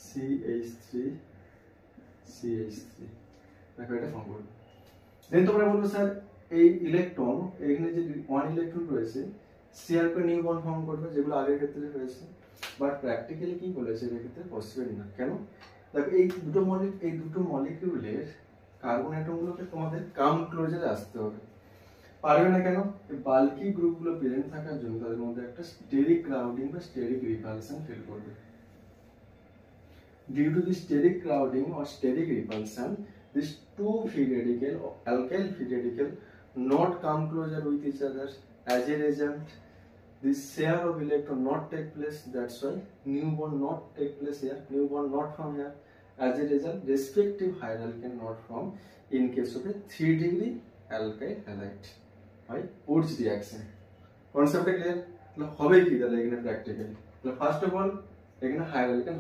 CH3 CH3 দেখো এটা form করবে। দেন তোমরা বলবো স্যার এই ইলেকট্রন এখানে যে 1 ইলেকট্রন রয়েছে শেয়ার করে নিউ বন্ড ফর্ম করবে, যেগুলো আগের ক্ষেত্রে হয়েছে, বাট প্র্যাকটিক্যালি কি বলেছে এর ক্ষেত্রে পসিবল না। কেন? দেখো এই দুটো মলিকিউলের কার্বন অ্যাটমগুলোকে তোমাদের কাম ক্লোজারে আসতে হবে, পারবে না কেন? বাল্কি গ্রুপগুলো প্রেজেন্ট থাকার জন্য তাদের মধ্যে একটা স্টেরিক ক্রাউডিং বা স্টেরিক রিপালশন ফিল করবে। Due to the steric crowding or steric repulsion, these two free radical or alkyl free radical not come closer with each other. As a result, this share of electron not take place. That's why new bond not take place here. New bond not form here. As a result, respective hierarchy not form in case of a 3-degree alkyl halide. Right? Wurtz reaction. Concept clear? होवे की दल लेकिन practically. First of all, लेकिन hierarchy